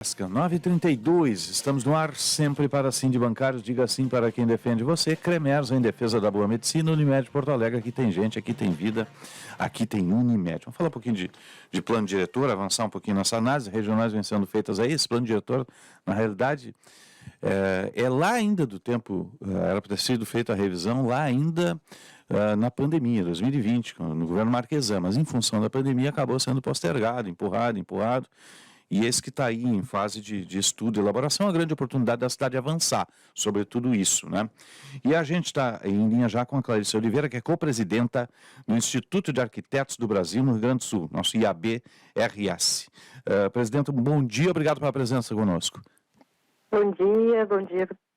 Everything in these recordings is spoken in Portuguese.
9h32, estamos no ar sempre para Sim de Bancários, diga sim para quem defende você. Cremers, em defesa da boa medicina. Unimed Porto Alegre, aqui tem gente, aqui tem vida, aqui tem Unimed. Vamos falar um pouquinho de plano diretor, avançar um pouquinho nessa análise. Regionais vêm sendo feitas aí. Esse plano diretor, na realidade, é lá ainda do tempo, era para ter sido feita a revisão lá ainda na pandemia, 2020, no governo Marquesan, mas em função da pandemia acabou sendo postergado, empurrado. E esse que está aí em fase de estudo e elaboração, a grande oportunidade da cidade avançar sobre tudo isso, né? E a gente está em linha já com a Clarice Oliveira, que é co-presidenta do Instituto de Arquitetos do Brasil, no Rio Grande do Sul, nosso IAB-RS. Presidenta, bom dia, obrigado pela presença conosco. Bom dia,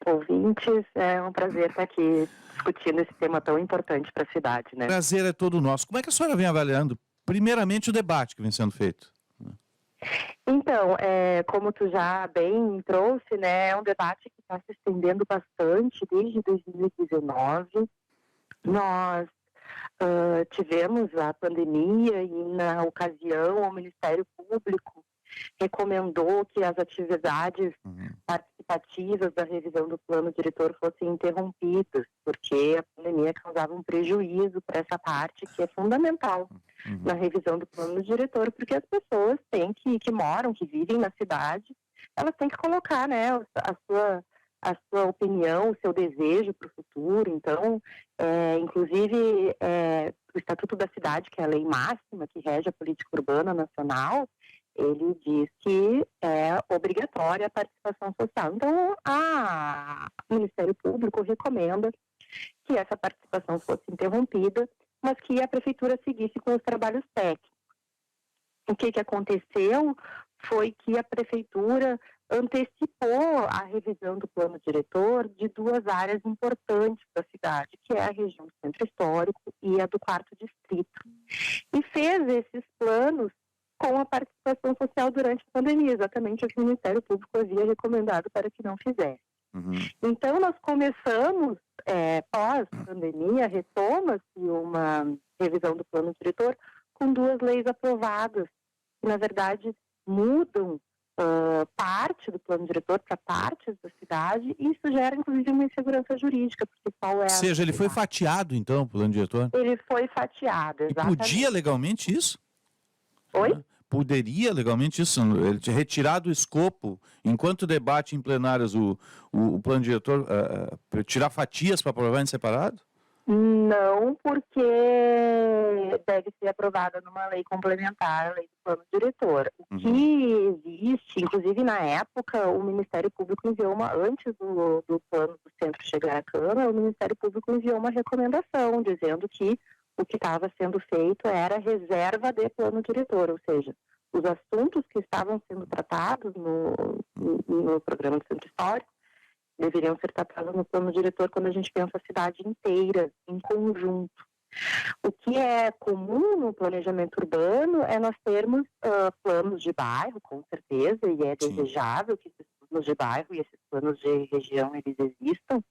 ouvintes. É um prazer estar aqui discutindo esse tema tão importante para a cidade, né? Prazer é todo nosso. Como é que a senhora vem avaliando, primeiramente, o debate que vem sendo feito? Então, como tu já bem trouxe, né, é um debate que está se estendendo bastante desde 2019. Nós tivemos a pandemia e, na ocasião, o Ministério Público recomendou que as atividades participativas da revisão do plano diretor fossem interrompidas, porque a pandemia causava um prejuízo para essa parte que é fundamental na revisão do plano diretor, porque as pessoas que moram, que vivem na cidade, elas têm que colocar, né, a sua opinião, o seu desejo para o futuro. Então, inclusive, o Estatuto da Cidade, que é a lei máxima que rege a política urbana nacional, ele diz que é obrigatória a participação social. Então, o Ministério Público recomenda que essa participação fosse interrompida, mas que a Prefeitura seguisse com os trabalhos técnicos. O que aconteceu foi que a Prefeitura antecipou a revisão do plano diretor de duas áreas importantes da cidade, que é a região do Centro Histórico e a do 4º Distrito. E fez esses planos com a participação social durante a pandemia, exatamente o que o Ministério Público havia recomendado para que não fizesse. Então, nós começamos, pós-pandemia, retoma-se uma revisão do plano diretor com duas leis aprovadas, que, na verdade, mudam parte do plano diretor para partes da cidade, e isso gera, inclusive, uma insegurança jurídica, porque qual é Ou seja, ele foi fatiado, então, o plano diretor? Ele foi fatiado, exatamente. E podia legalmente isso? Oi? Poderia legalmente isso, ele retirar do escopo, enquanto debate em plenárias o plano diretor, tirar fatias para aprovar em separado? Não, porque deve ser aprovada numa lei complementar, a lei do plano diretor. O que existe, inclusive na época, o Ministério Público enviou antes do plano do centro chegar à Câmara, o Ministério Público enviou uma recomendação dizendo que o que estava sendo feito era reserva de plano diretor, ou seja, os assuntos que estavam sendo tratados no programa do Centro Histórico deveriam ser tratados no plano diretor quando a gente pensa a cidade inteira, em conjunto. O que é comum no planejamento urbano é nós termos planos de bairro, com certeza, e é desejável que esses planos de bairro e esses planos de região eles existam,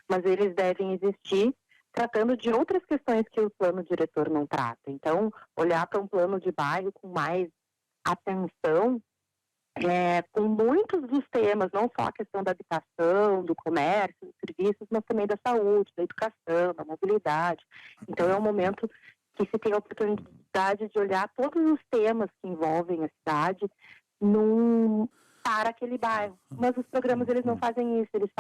mas eles devem existir tratando de outras questões que o plano diretor não trata. Então, olhar para um plano de bairro com mais atenção, com muitos dos temas, não só a questão da habitação, do comércio, dos serviços, mas também da saúde, da educação, da mobilidade. Então, é um momento que se tem a oportunidade de olhar todos os temas que envolvem a cidade para aquele bairro. Mas os programas, eles não fazem isso, eles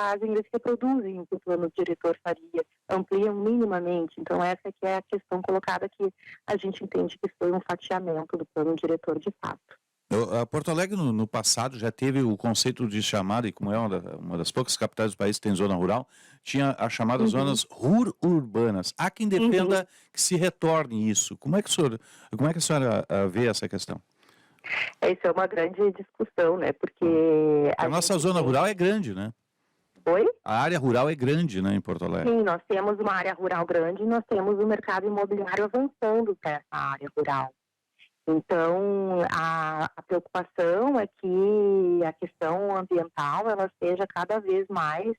reproduzem o que o plano diretor faria, ampliam minimamente. Então, essa que é a questão colocada, que a gente entende que foi um fatiamento do plano diretor de fato. Porto Alegre, no passado, já teve o conceito de chamada, e como é uma das poucas capitais do país que tem zona rural, tinha as chamadas zonas rururbanas. Há quem defenda que se retorne isso. Como é que a senhora vê essa questão? Isso é uma grande discussão, né? Porque a nossa zona rural é grande, né? Oi? A área rural é grande, né, em Porto Alegre? Sim, nós temos uma área rural grande e nós temos o mercado imobiliário avançando para essa área rural. Então, a preocupação é que a questão ambiental ela seja cada vez mais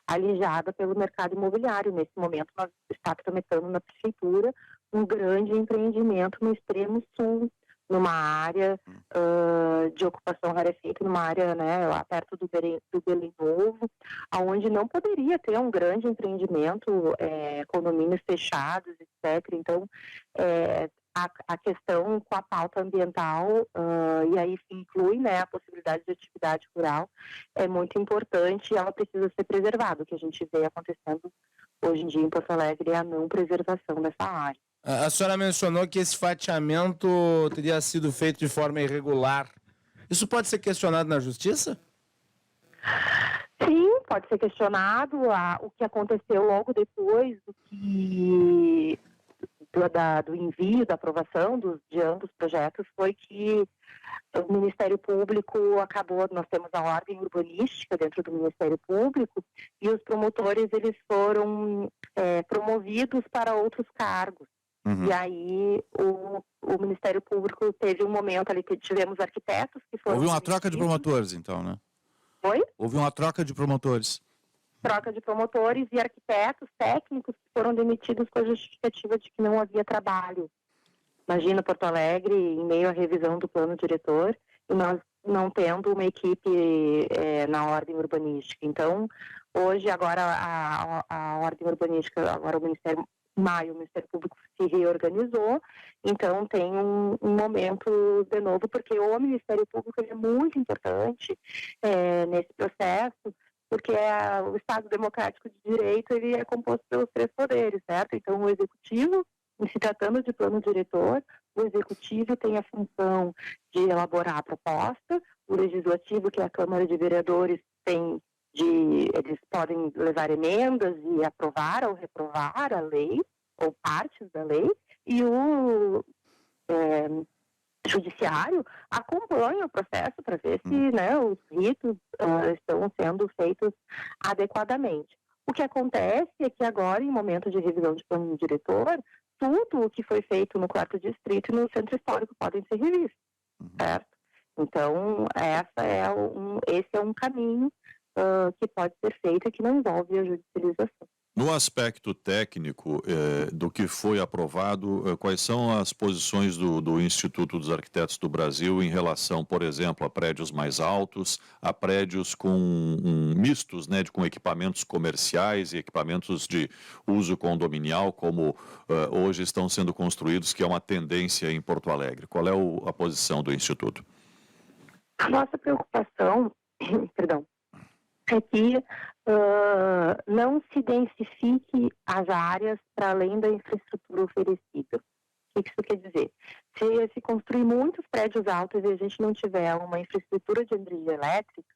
alijada pelo mercado imobiliário. Nesse momento, nós estamos tramitando na Prefeitura um grande empreendimento no extremo sul numa área de ocupação rarefeita, numa área, né, lá perto do Belém Novo, onde não poderia ter um grande empreendimento, condomínios fechados, etc. Então, a questão com a pauta ambiental, e aí se inclui, né, a possibilidade de atividade rural, é muito importante e ela precisa ser preservada. O que a gente vê acontecendo hoje em dia em Porto Alegre é a não preservação dessa área. A senhora mencionou que esse fatiamento teria sido feito de forma irregular. Isso pode ser questionado na justiça? Sim, pode ser questionado. O que aconteceu logo depois do envio, da aprovação de ambos projetos foi que o Ministério Público nós temos a ordem urbanística dentro do Ministério Público e os promotores eles foram promovidos para outros cargos. E aí o Ministério Público teve um momento ali que tivemos arquitetos que foram... Houve uma troca de promotores, então, né? Oi? Houve uma troca de promotores. Troca de promotores e arquitetos técnicos que foram demitidos com a justificativa de que não havia trabalho. Imagina Porto Alegre em meio à revisão do plano diretor e nós não tendo uma equipe na ordem urbanística. Então, hoje, agora a ordem urbanística, agora o Ministério Público se reorganizou, então tem um momento de novo, porque o Ministério Público é muito importante nesse processo, porque o Estado Democrático de Direito ele é composto pelos 3 poderes, certo? Então, o Executivo, em se tratando de plano diretor, o Executivo tem a função de elaborar a proposta, o Legislativo, que é a Câmara de Vereadores, eles podem levar emendas e aprovar ou reprovar a lei, ou partes da lei, e o Judiciário acompanha o processo para ver se, né, os ritos estão sendo feitos adequadamente. O que acontece é que agora, em momento de revisão de plano diretor, tudo o que foi feito no 4º Distrito e no Centro Histórico podem ser revistos, certo? Então, esse é um caminho que pode ser feito e que não envolve a judicialização. No aspecto técnico do que foi aprovado, quais são as posições do Instituto dos Arquitetos do Brasil em relação, por exemplo, a prédios mais altos, a prédios mistos, né, com equipamentos comerciais e equipamentos de uso condominial, como hoje estão sendo construídos, que é uma tendência em Porto Alegre? Qual é a posição do Instituto? A nossa preocupação, perdão, é que não se densifique as áreas para além da infraestrutura oferecida. O que isso quer dizer? Se construir muitos prédios altos e a gente não tiver uma infraestrutura de energia elétrica,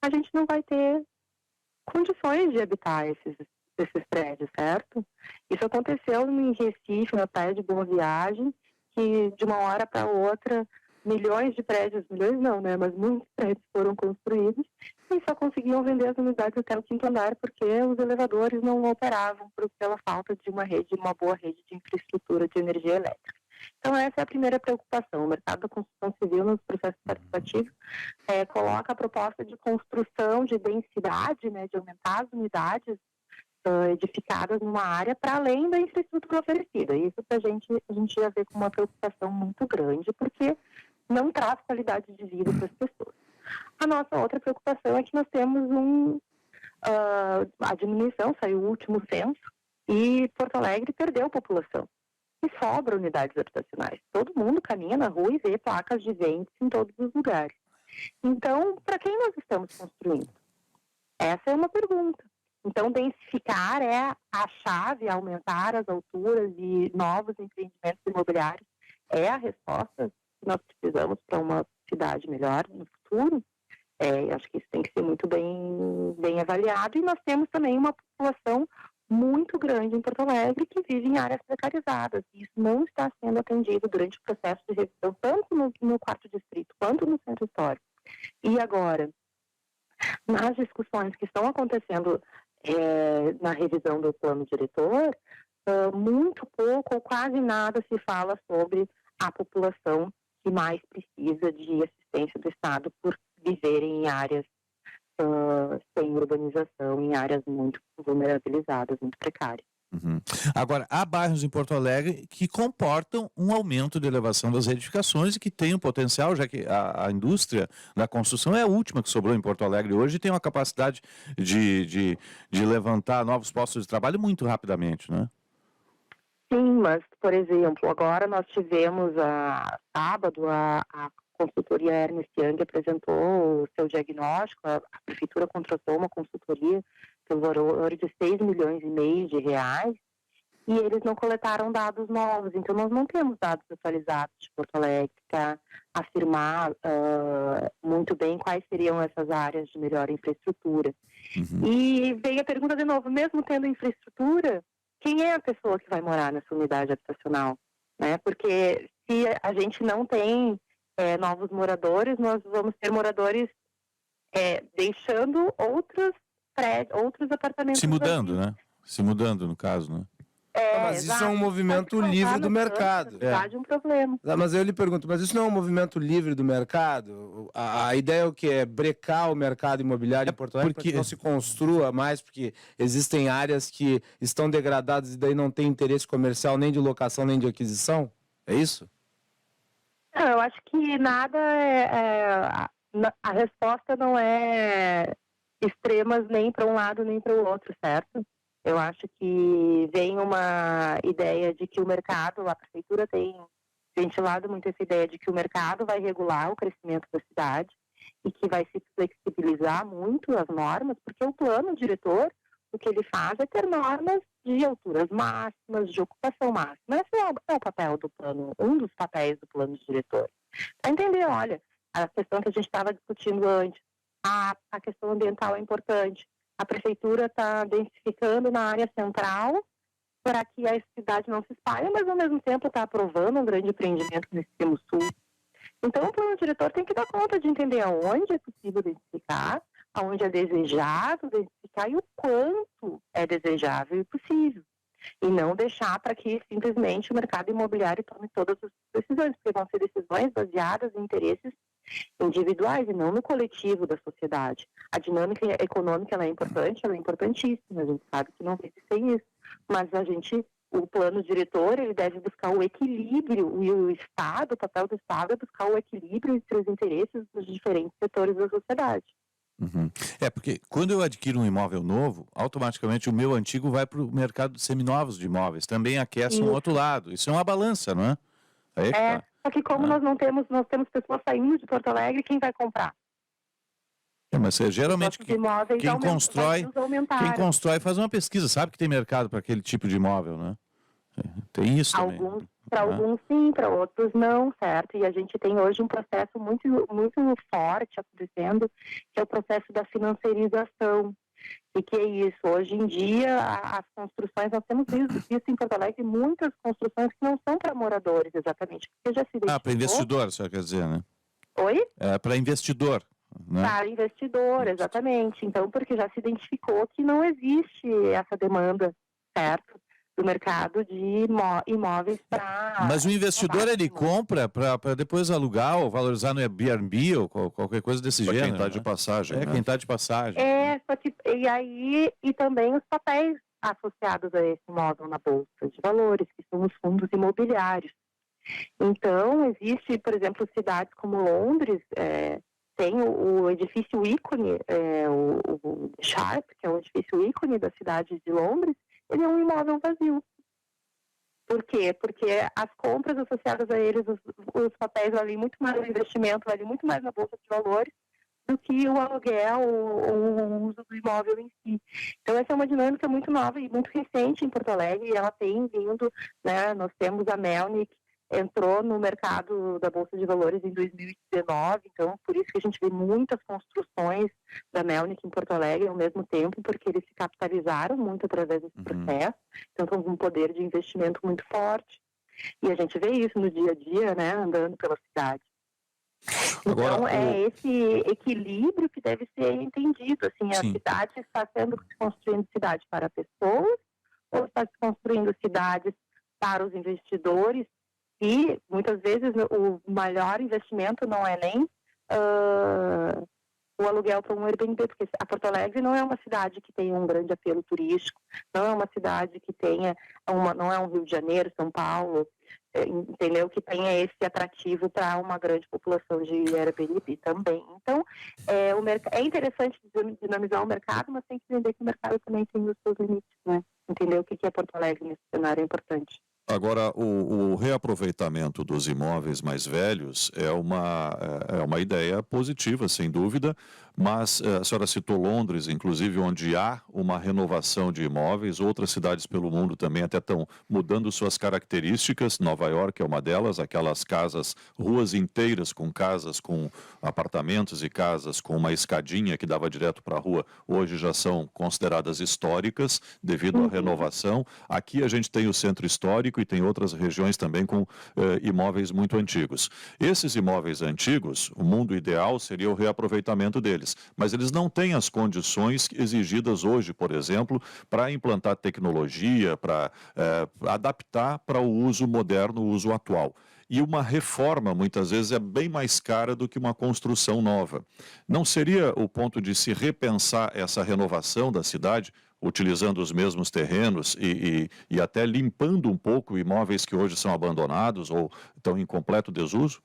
a gente não vai ter condições de habitar esses prédios, certo? Isso aconteceu em Recife, na praia de Boa Viagem, que de uma hora para outra milhões de prédios, milhões não, né, mas muitos prédios foram construídos e só conseguiam vender as unidades até o 5º andar porque os elevadores não operavam pela falta de uma boa rede de infraestrutura de energia elétrica. Então essa é a primeira preocupação. O mercado da construção civil nos processos participativos coloca a proposta de construção de densidade, né, de aumentar as unidades edificadas numa área para além da infraestrutura oferecida. Isso a gente já vê com uma preocupação muito grande, porque não traz qualidade de vida para as pessoas. A nossa outra preocupação é que nós temos a diminuição, saiu o último censo, e Porto Alegre perdeu população. E sobra unidades habitacionais. Todo mundo caminha na rua e vê placas de vendas em todos os lugares. Então, para quem nós estamos construindo? Essa é uma pergunta. Então, densificar é a chave, aumentar as alturas e novos empreendimentos imobiliários é a resposta que nós precisamos para uma cidade melhor no futuro. Acho que isso tem que ser muito bem avaliado. E nós temos também uma população muito grande em Porto Alegre que vive em áreas precarizadas. E isso não está sendo atendido durante o processo de revisão, tanto no 4º Distrito quanto no Centro Histórico. E agora, nas discussões que estão acontecendo na revisão do plano diretor, muito pouco ou quase nada se fala sobre a população que mais precisa de assistência do Estado por viverem em áreas sem urbanização, em áreas muito vulnerabilizadas, muito precárias. Uhum. Agora, há bairros em Porto Alegre que comportam um aumento de elevação das edificações e que tem um potencial, já que a indústria da construção é a última que sobrou em Porto Alegre hoje e tem uma capacidade de levantar novos postos de trabalho muito rapidamente, né? Sim, mas, por exemplo, agora nós tivemos sábado a consultoria Ernst Young apresentou o seu diagnóstico, a prefeitura contratou uma consultoria pelo valor de 6,5 milhões de reais e eles não coletaram dados novos, então nós não temos dados atualizados de Porto Alegre para afirmar muito bem quais seriam essas áreas de melhor infraestrutura. Uhum. E veio a pergunta de novo, mesmo tendo infraestrutura, quem é a pessoa que vai morar nessa unidade habitacional? Né? Porque se a gente não tem novos moradores, nós vamos ter moradores deixando outros apartamentos Se mudando, vazios. né? Se mudando, no caso, né? Mas isso é um movimento livre do mercado. É um problema. Mas eu lhe pergunto, mas isso não é um movimento livre do mercado? A ideia é o que? É brecar o mercado imobiliário em Porto Alegre para que não se construa mais, porque existem áreas que estão degradadas e daí não tem interesse comercial nem de locação nem de aquisição? É isso? Eu acho que nada a resposta não é extremas nem para um lado nem para o outro, certo? Eu acho que vem uma ideia de que o mercado, a prefeitura tem ventilado muito essa ideia de que o mercado vai regular o crescimento da cidade e que vai se flexibilizar muito as normas, porque o plano diretor, o que ele faz é ter normas de alturas máximas, de ocupação máxima. Esse é o papel do plano, um dos papéis do plano diretor. Para entender, olha, a questão que a gente estava discutindo antes, a questão ambiental é importante. A prefeitura está densificando na área central para que a cidade não se espalhe, mas ao mesmo tempo está aprovando um grande empreendimento no extremo sul. Então o plano diretor tem que dar conta de entender aonde é possível densificar, aonde é desejável densificar e o quanto é desejável e possível. E não deixar para que simplesmente o mercado imobiliário tome todas as decisões, porque vão ser decisões baseadas em interesses individuais e não no coletivo da sociedade. A dinâmica econômica ela é importante, ela é importantíssima, a gente sabe que não vive sem isso, mas o plano diretor ele deve buscar o equilíbrio e o Estado, o papel do Estado é buscar o equilíbrio entre os interesses dos diferentes setores da sociedade. Uhum. Porque quando eu adquiro um imóvel novo, automaticamente o meu antigo vai para o mercado de seminovos de imóveis, também aquece um outro lado. Isso é uma balança, não é? Aí tá. Só que como nós temos pessoas saindo de Porto Alegre, quem vai comprar? Mas geralmente quem constrói faz uma pesquisa, sabe que tem mercado para aquele tipo de imóvel, né? Tem isso também. Para alguns sim, para outros não, certo? E a gente tem hoje um processo muito, muito forte acontecendo, que é o processo da financiarização. E que é isso? Hoje em dia, as construções, nós temos visto em Porto Alegre muitas construções que não são para moradores, exatamente. Porque já se identificou... para investidor, a senhora quer dizer, né? Oi? Para investidor. Né? Para investidor, exatamente. Então, porque já se identificou que não existe essa demanda, certo? Do mercado de imóveis para... Mas o investidor, ele compra para depois alugar ou valorizar no Airbnb ou qualquer coisa desse gênero. Quem está de passagem. Quem está de passagem. Só que, e também os papéis associados a esse imóvel na Bolsa de Valores, que são os fundos imobiliários. Então, existe, por exemplo, cidades como Londres, tem o edifício ícone, o Sharp, que é o edifício ícone da cidade de Londres, ele é um imóvel vazio. Por quê? Porque as compras associadas a eles, os papéis valem muito mais, o investimento vale muito mais na Bolsa de Valores do que o aluguel ou o uso do imóvel em si. Então, essa é uma dinâmica muito nova e muito recente em Porto Alegre, e ela tem vindo, né, nós temos a Melnick, entrou no mercado da Bolsa de Valores em 2019, então por isso que a gente vê muitas construções da Melnick em Porto Alegre ao mesmo tempo, porque eles se capitalizaram muito através desse processo, então com um poder de investimento muito forte. E a gente vê isso no dia a dia, né, andando pela cidade. Então, é esse equilíbrio que deve ser entendido, assim, a cidade está sendo construindo cidade para pessoas ou está se construindo cidades para os investidores? E, muitas vezes, o maior investimento não é nem o aluguel para um Airbnb, porque a Porto Alegre não é uma cidade que tenha um grande apelo turístico, não é uma cidade que tenha não é um Rio de Janeiro, São Paulo, entendeu? Que tenha esse atrativo para uma grande população de Airbnb também. Então, é interessante dinamizar o mercado, mas tem que entender que o mercado também tem os seus limites, né? Entender o que é Porto Alegre nesse cenário é importante. Agora, o reaproveitamento dos imóveis mais velhos é uma ideia positiva, sem dúvida, mas a senhora citou Londres, inclusive, onde há uma renovação de imóveis, outras cidades pelo mundo também até estão mudando suas características, Nova York é uma delas, aquelas casas, ruas inteiras com casas, com apartamentos e casas com uma escadinha que dava direto para a rua, hoje já são consideradas históricas devido à renovação. Aqui a gente tem o centro histórico e tem outras regiões também com imóveis muito antigos. Esses imóveis antigos, o mundo ideal seria o reaproveitamento deles, mas eles não têm as condições exigidas hoje, por exemplo, para implantar tecnologia, para adaptar para o uso moderno, o uso atual. E uma reforma, muitas vezes, é bem mais cara do que uma construção nova. Não seria o ponto de se repensar essa renovação da cidade, utilizando os mesmos terrenos e até limpando um pouco imóveis que hoje são abandonados ou estão em completo desuso?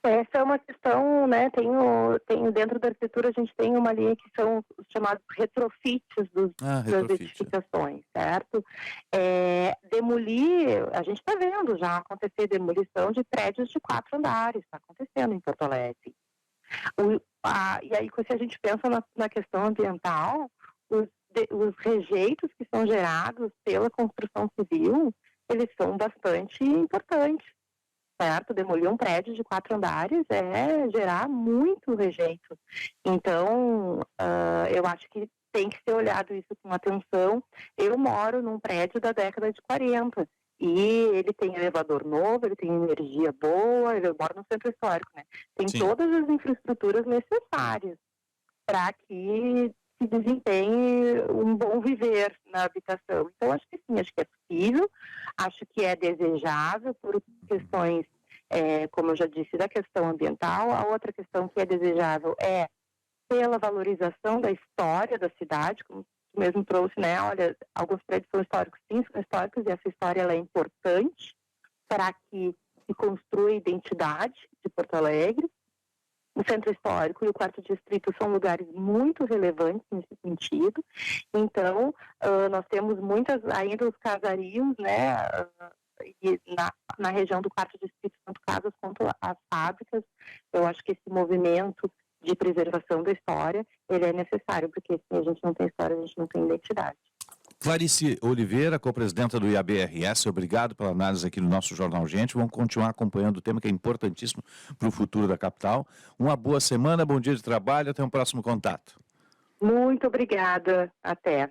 Essa é uma questão, né? Tem dentro da arquitetura a gente tem uma linha que são os chamados retrofits das edificações, certo? Demolir, a gente está vendo já acontecer demolição de prédios de 4 andares, está acontecendo em Porto Alegre. E aí, se a gente pensa na questão ambiental, os rejeitos que são gerados pela construção civil, eles são bastante importantes, certo? Demolir um prédio de 4 andares é gerar muito rejeito. Então, eu acho que tem que ser olhado isso com atenção. Eu moro num prédio da década de 40 e ele tem elevador novo, ele tem energia boa, eu moro no centro histórico, né? Tem todas as infraestruturas necessárias para que se desempenhe um bom viver na habitação. Então, acho que sim, acho que é possível, acho que é desejável por questões, como eu já disse, da questão ambiental. A outra questão que é desejável é pela valorização da história da cidade, como tu mesmo trouxe, né? Olha, alguns prédios são históricos, sim, são históricos, e essa história ela é importante para que se construa a identidade de Porto Alegre. O Centro Histórico e o Quarto Distrito são lugares muito relevantes nesse sentido. Então, nós temos ainda os casarios, né, e na região do Quarto Distrito, tanto casas quanto as fábricas. Eu acho que esse movimento de preservação da história, ele é necessário, porque se a gente não tem história, a gente não tem identidade. Clarice Oliveira, co-presidenta do IABRS, obrigado pela análise aqui no nosso Jornal Gente. Vamos continuar acompanhando o tema que é importantíssimo para o futuro da capital. Uma boa semana, bom dia de trabalho, até um próximo contato. Muito obrigada, até.